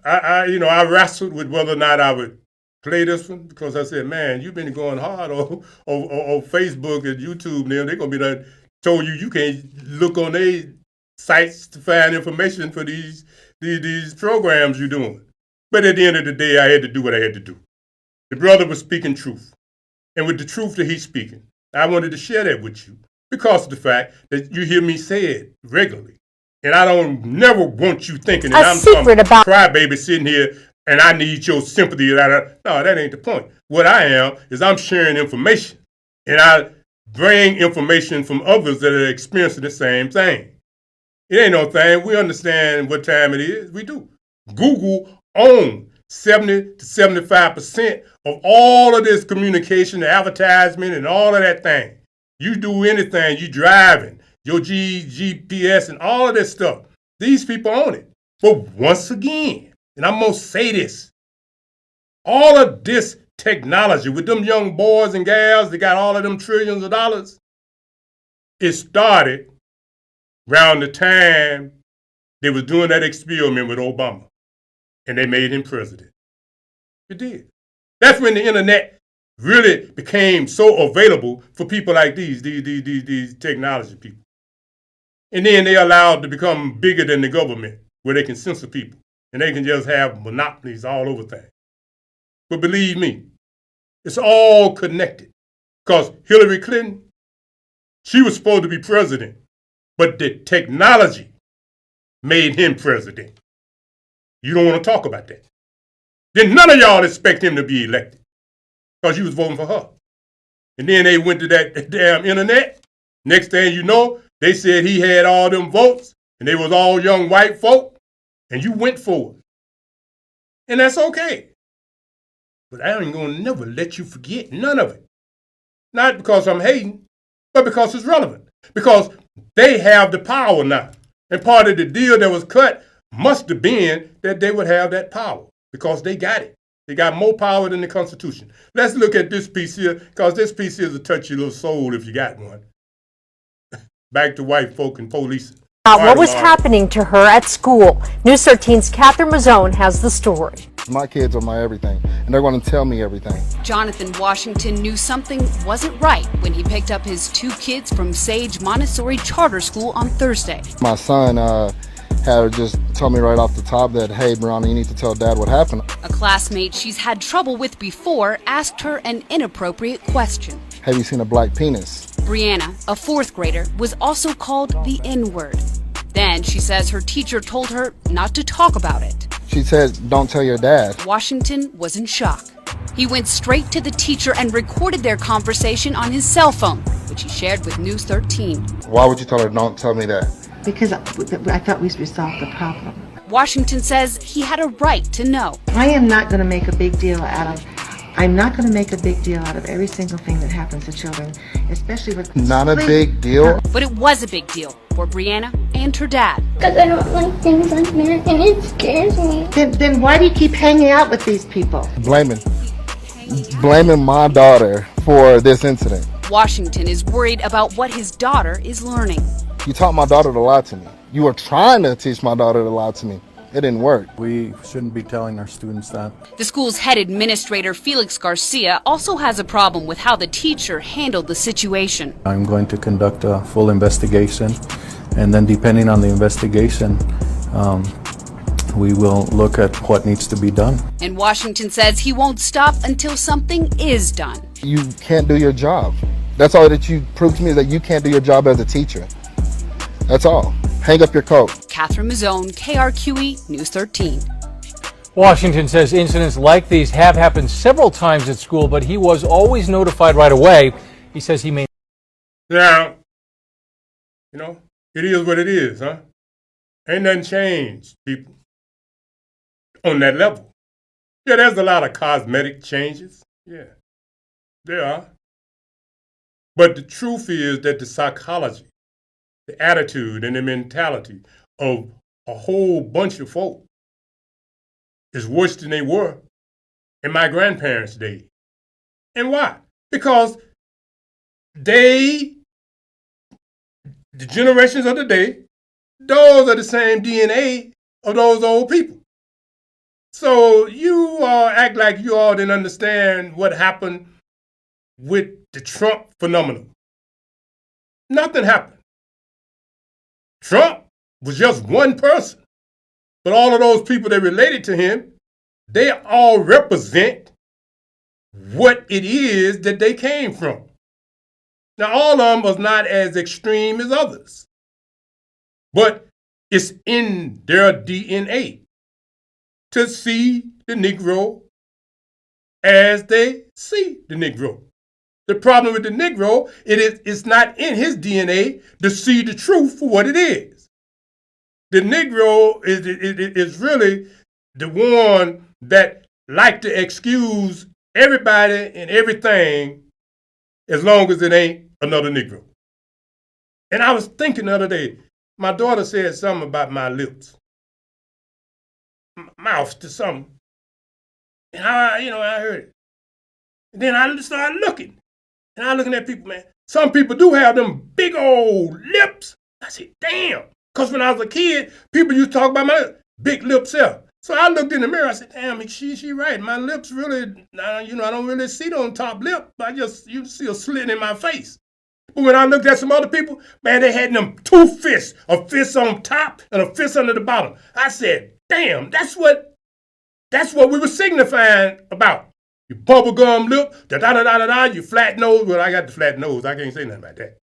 I wrestled with whether or not I would play this one? Because I said, man, you've been going hard on Facebook and YouTube now. They're going to be done told you can't look on their sites to find information for these programs you're doing. But at the end of the day, I had to do what I had to do. The brother was speaking truth. And with the truth that he's speaking, I wanted to share that with you because of the fact that you hear me say it regularly. And I don't never want you thinking that I'm some crybaby sitting here and I need your sympathy. No, that ain't the point. What I am is I'm sharing information. And I bring information from others that are experiencing the same thing. It ain't no thing. We understand what time it is. We do. Google owns 70 to 75% of all of this communication, the advertisement, and all of that thing. You do anything, you driving, your GPS and all of this stuff. These people own it. But once again, and I'm going to say this, all of this technology with them young boys and gals that got all of them trillions of dollars, it started around the time they was doing that experiment with Obama. And they made him president. It did. That's when the internet really became so available for people like these technology people. And then they allowed to become bigger than the government, where they can censor people. And they can just have monopolies all over things. But believe me, it's all connected. Because Hillary Clinton, she was supposed to be president. But the technology made him president. You don't want to talk about that. Then none of y'all expect him to be elected because you was voting for her. And then they went to that damn internet. Next thing you know, they said he had all them votes and they was all young white folk and you went for it. And that's okay. But I ain't going to never let you forget none of it. Not because I'm hating, but because it's relevant. Because they have the power now. And part of the deal that was cut must have been that they would have that power because they got it. They got more power than the Constitution. Let's look at this piece here because this piece here is a touchy little soul if you got one. Back to white folk and police. What was happening to her at school? News 13's Catherine Mazzone has the story. My kids are my everything, and they're going to tell me everything. Jonathan Washington knew something wasn't right when he picked up his 2 kids from Sage Montessori Charter School on Thursday. My son had just told me right off the top that, hey, Brianna, you need to tell Dad what happened. A classmate she's had trouble with before asked her an inappropriate question. Have you seen a black penis? Brianna, a 4th grader, was also called the N-word. Then she says her teacher told her not to talk about it. She said, don't tell your dad. Washington was in shock. He went straight to the teacher and recorded their conversation on his cell phone, which he shared with News 13. Why would you tell her, don't tell me that? Because I thought we resolved the problem. Washington says he had a right to know. I am not going to make a big deal out of every single thing that happens to children, especially with... Not a big deal? But it was a big deal for Brianna and her dad. Because I don't like things like that and it scares me. Then why do you keep hanging out with these people? Blaming my daughter for this incident. Washington is worried about what his daughter is learning. You taught my daughter to lie to me. You were trying to teach my daughter to lie to me. It didn't work. We shouldn't be telling our students that. The school's head administrator, Felix Garcia, also has a problem with how the teacher handled the situation. I'm going to conduct a full investigation, and then depending on the investigation, we will look at what needs to be done. And Washington says he won't stop until something is done. You can't do your job. That's all that you proved to me, is that you can't do your job as a teacher. That's all. Hang up your coat. Catherine Mazzone, KRQE, News 13. Washington says incidents like these have happened several times at school, but he was always notified right away. He says he may... Now, it is what it is, huh? Ain't nothing changed, people, on that level. Yeah, there's a lot of cosmetic changes. Yeah, there are. But the truth is that the psychology, the attitude and the mentality of a whole bunch of folk is worse than they were in my grandparents' day. And why? Because the generations of the day, those are the same DNA of those old people. So you all act like you all didn't understand what happened with the Trump phenomenon. Nothing happened. Trump was just one person. But all of those people that related to him, they all represent what it is that they came from. Now, all of them was not as extreme as others, but it's in their DNA to see the Negro as they see the Negro. The problem with the Negro, it's not in his DNA to see the truth for what it is. The Negro is really the one that like to excuse everybody and everything as long as it ain't another Negro. And I was thinking the other day, my daughter said something about my lips. Mouth to something. And I heard it. And then I started looking. And I'm looking at people, man. Some people do have them big old lips. I said, damn. Because when I was a kid, people used to talk about my big lips here. So I looked in the mirror. I said, damn, she right. My lips really, I don't really see it on top lip. You see a slit in my face. But when I looked at some other people, man, they had them two fists, a fist on top and a fist under the bottom. I said, damn, that's what we were signifying about. You bubblegum lip, da-da-da-da-da-da, you flat nose. Well, I got the flat nose. I can't say nothing about that.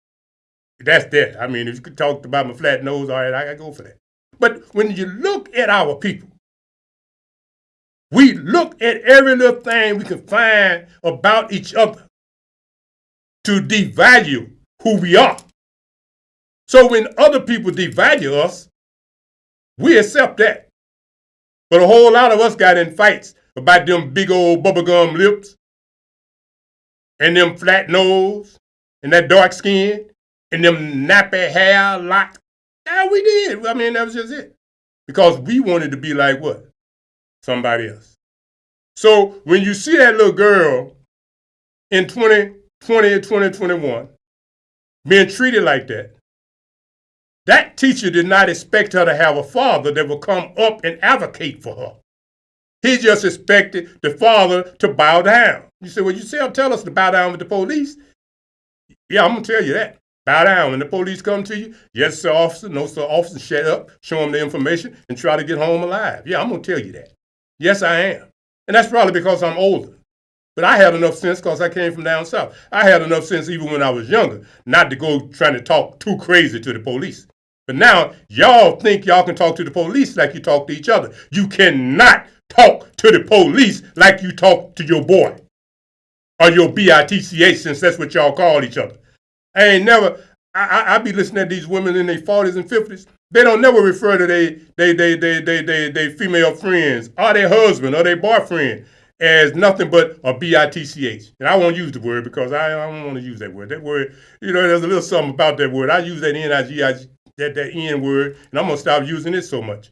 That's that. I mean, if you could talk about my flat nose, all right, I got to go for that. But when you look at our people, we look at every little thing we can find about each other to devalue who we are. So when other people devalue us, we accept that. But a whole lot of us got in fights about them big old bubblegum lips and them flat nose and that dark skin and them nappy hair lock. Yeah, we did. I mean, that was just it. Because we wanted to be like what? Somebody else. So when you see that little girl in 2020 and 2021 being treated like that, that teacher did not expect her to have a father that would come up and advocate for her. He just expected the father to bow down. You say, well, tell us to bow down with the police. Yeah, I'm going to tell you that. Bow down. When the police come to you, yes, sir, officer, no, sir, officer, shut up, show them the information, and try to get home alive. Yeah, I'm going to tell you that. Yes, I am. And that's probably because I'm older. But I had enough sense because I came from down south. I had enough sense even when I was younger not to go trying to talk too crazy to the police. But now, y'all think y'all can talk to the police like you talk to each other. You cannot talk to the police like you talk to your boy or your BITCH, since that's what y'all call each other. I be listening to these women in their 40s and 50s. They don't never refer to they female friends or their husband or their boyfriend as nothing but a BITCH. And I won't use the word because I don't want to use that word. That word, there's a little something about that word. I use that NIGI, that N word, and I'm going to stop using it so much.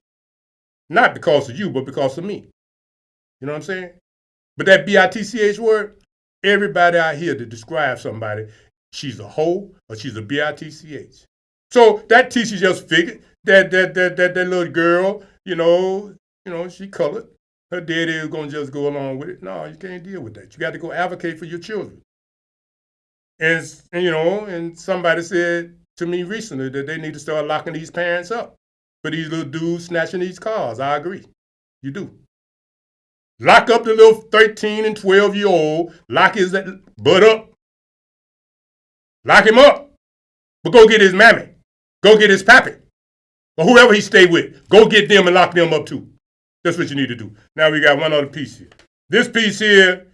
Not because of you, but because of me. You know what I'm saying? But that BITCH word, everybody out here to describe somebody, she's a hoe or she's a BITCH. So that teacher just figured that little girl, she colored. Her daddy is going to just go along with it. No, you can't deal with that. You got to go advocate for your children. And somebody said to me recently that they need to start locking these parents up for these little dudes snatching these cars. I agree. You do. Lock up the little 13 and 12-year-old. Lock his butt up. Lock him up. But go get his mammy. Go get his pappy. Or whoever he stay with. Go get them and lock them up too. That's what you need to do. Now we got one other piece here. This piece here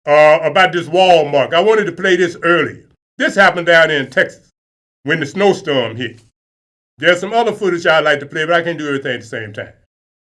about this Walmart. I wanted to play this earlier. This happened down there in Texas when the snowstorm hit. There's some other footage I'd like to play, but I can't do everything at the same time.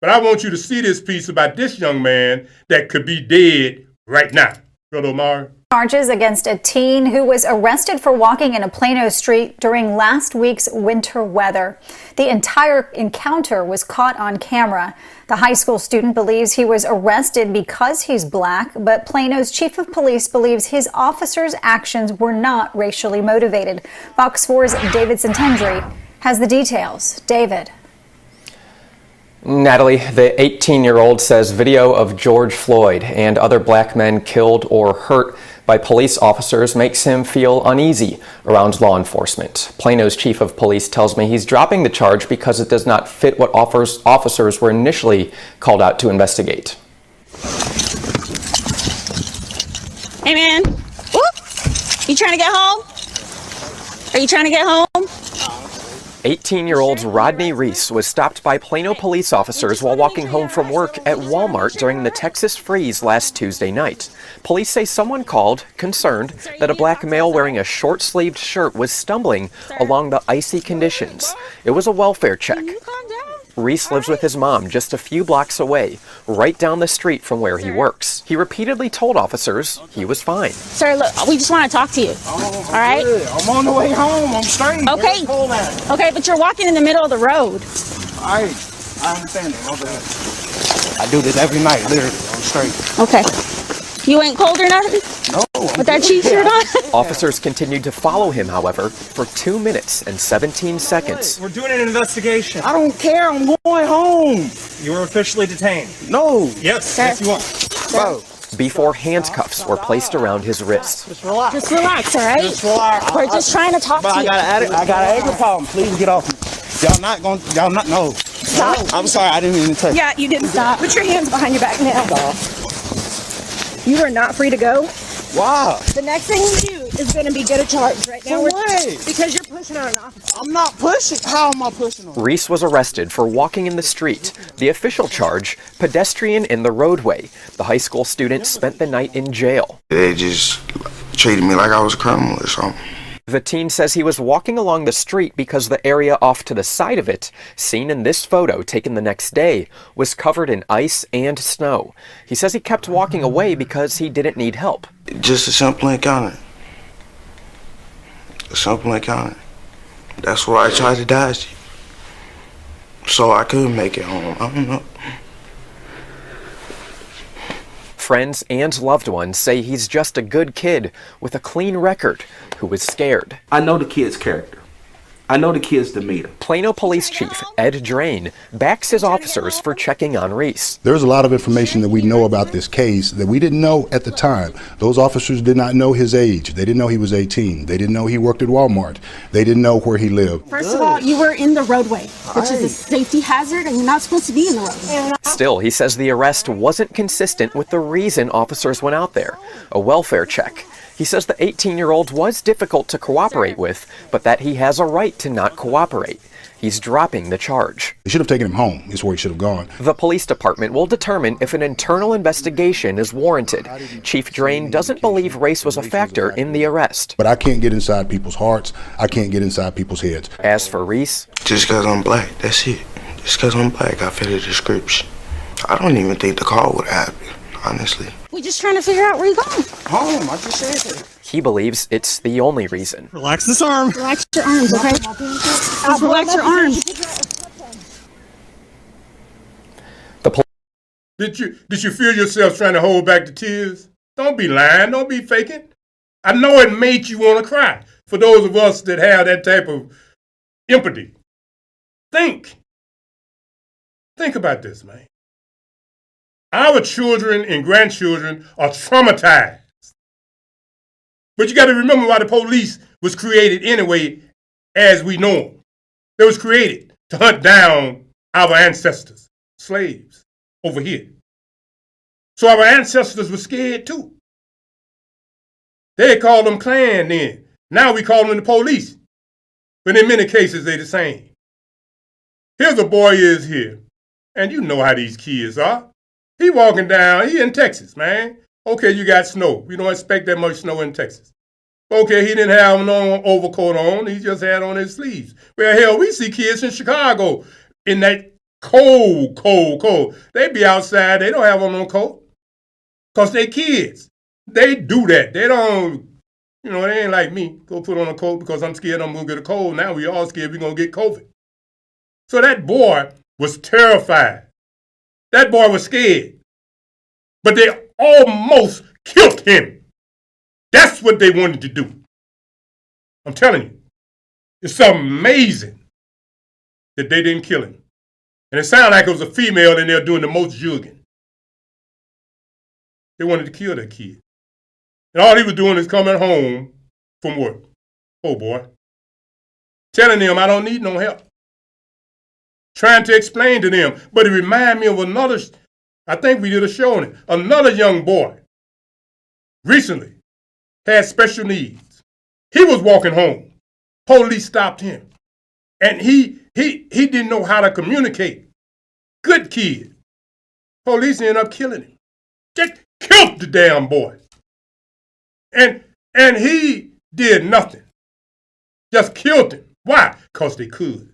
But I want you to see this piece about this young man that could be dead right now. Brother Omar. Charges against a teen who was arrested for walking in a Plano street during last week's winter weather. The entire encounter was caught on camera. The high school student believes he was arrested because he's black, but Plano's chief of police believes his officers' actions were not racially motivated. Fox 4's David Santendri has the details. David. Natalie, the 18-year-old says video of George Floyd and other black men killed or hurt by police officers makes him feel uneasy around law enforcement. Plano's chief of police tells me he's dropping the charge because it does not fit what officers were initially called out to investigate. Hey man, you trying to get home? Are you trying to get home? 18-year-old Rodney Reese was stopped by Plano police officers while walking home from work at Walmart during the Texas freeze last Tuesday night. Police say someone called, concerned that a black male wearing a short-sleeved shirt was stumbling along the icy conditions. It was a welfare check. Reese lives with his mom just a few blocks away, right down the street from where he works. He repeatedly told officers he was fine. Sir, look, we just want to talk to you. All right? I'm on the way home. I'm straight. Okay. Okay, but you're walking in the middle of the road. I understand that. My bad. I do this every night, literally. I'm straight. Okay. You ain't cold or nothing? No. With that cheap shirt on? Officers continued to follow him, however, for 2 minutes and 17 seconds. We're doing an investigation. I don't care. I'm going home. You were officially detained. No. Yes, yes you are. Bro. Before handcuffs were placed around his wrists. Just relax. Just relax, all right? Just relax. We're just trying to talk to you. I got an anger problem. Please get off me. Y'all not, no. Stop. I'm sorry, I didn't mean to touch. Yeah, you didn't stop. Put your hands behind your back now. You are not free to go. Wow. The next thing you do is going to be get a charge right now. For what? Because you're pushing on an officer. I'm not pushing. How am I pushing on? Reese was arrested for walking in the street. The official charge, pedestrian in the roadway. The high school student spent the night in jail. They just treated me like I was a criminal or something. The teen says he was walking along the street because the area off to the side of it, seen in this photo taken the next day, was covered in ice and snow. He says he kept walking away because he didn't need help. Just a simple encounter. A simple encounter. That's why I tried to dodge you. So I could make it home. I don't know. Friends and loved ones say he's just a good kid with a clean record who was scared. I know the kid's character. I know the kid's demeanor. Plano Police Chief Ed Drain backs his officers for checking on Reese. There's a lot of information that we know about this case that we didn't know at the time. Those officers did not know his age. They didn't know he was 18. They didn't know he worked at Walmart. They didn't know where he lived. First of all, you were in the roadway, which is a safety hazard, and you're not supposed to be in the roadway. Still, he says the arrest wasn't consistent with the reason officers went out there, a welfare check. He says the 18-year-old was difficult to cooperate with, but that he has a right to not cooperate. He's dropping the charge. They should have taken him home, is where he should have gone. The police department will determine if an internal investigation is warranted. Chief Drain doesn't believe race was a factor in the arrest. But I can't get inside people's hearts. I can't get inside people's heads. As for Reese, just because I'm black, that's it. Just because I'm black, I fit the description. I don't even think the call would happen, honestly. We're just trying to figure out where you're going. Home, I just said that. He believes it's the only reason. Relax this arm. Relax your arms, okay? Relax your arms. Did you feel yourself trying to hold back the tears? Don't be lying. Don't be faking. I know it made you want to cry. For those of us that have that type of empathy, think about this, man. Our children and grandchildren are traumatized. But you got to remember why the police was created anyway, as we know them. They was created to hunt down our ancestors, slaves, over here. So our ancestors were scared too. They called them Klan then. Now we call them the police. But in many cases, they're the same. Here's a boy is here. And you know how these kids are. He walking down, he in Texas, man. Okay, you got snow. We don't expect that much snow in Texas. Okay, he didn't have no overcoat on. He just had on his sleeves. Well, hell, we see kids in Chicago in that cold. They be outside. They don't have on no coat because they kids. They do that. They don't, they ain't like me. Go put on a coat because I'm scared I'm going to get a cold. Now we all scared we're going to get COVID. So that boy was terrified. That boy was scared. But they almost killed him. That's what they wanted to do. I'm telling you. It's amazing that they didn't kill him. And it sounded like it was a female in there doing the most jugging. They wanted to kill that kid. And all he was doing is coming home from work. Oh boy. Telling them I don't need no help. Trying to explain to them. But it reminded me of another, I think we did a show on it. Another young boy recently had special needs. He was walking home. Police stopped him. And he didn't know how to communicate. Good kid. Police ended up killing him. Just killed the damn boy. And he did nothing. Just killed him. Why? Because they could.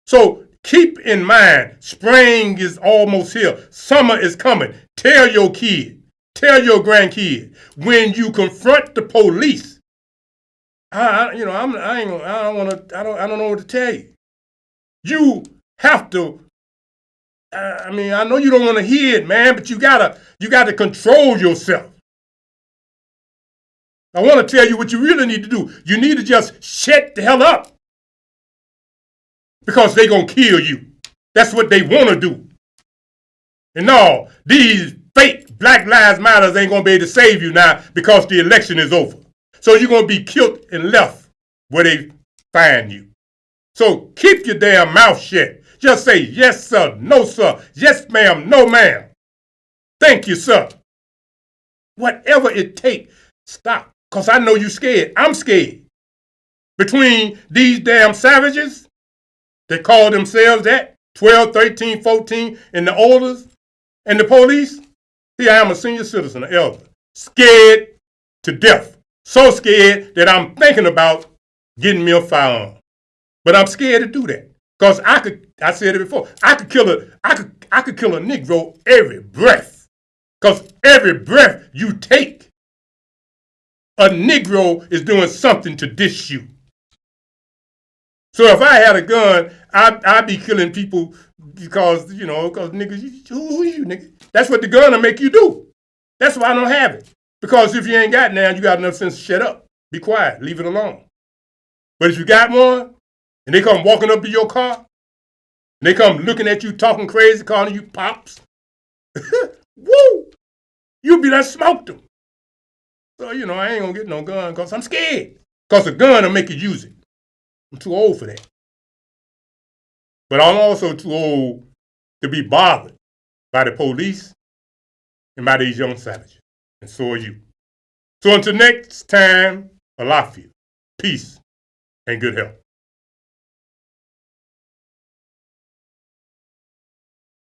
So keep in mind, spring is almost here. Summer is coming. Tell your kid, tell your grandkid, when you confront the police, I don't know what to tell you. You have to. I know you don't want to hear it, man, but you gotta control yourself. I want to tell you what you really need to do. You need to just shut the hell up. Because they gonna kill you. That's what they want to do. And no, these fake Black Lives Matters ain't gonna be able to save you now because the election is over. So you're gonna be killed and left where they find you. So keep your damn mouth shut. Just say yes, sir, no, sir, yes, ma'am, no, ma'am. Thank you, sir. Whatever it takes, stop. Because I know you're scared. I'm scared. Between these damn savages that call themselves that, 12, 13, 14, and the olders, and the police, here I am a senior citizen, an elder, scared to death. So scared that I'm thinking about getting me a firearm. But I'm scared to do that. Because I said it before, I could kill a Negro every breath. Because every breath you take, a Negro is doing something to diss you. So if I had a gun, I'd be killing people because niggas, who you, nigga? That's what the gun will make you do. That's why I don't have it. Because if you ain't got none, you got enough sense to shut up. Be quiet. Leave it alone. But if you got one, and they come walking up to your car, and they come looking at you, talking crazy, calling you pops, woo! You'll be done smoked them. So, I ain't gonna get no gun because I'm scared. Because a gun will make you use it. I'm too old for that. But I'm also too old to be bothered by the police and by these young savages. And so are you. So until next time, Alafia, peace, and good health.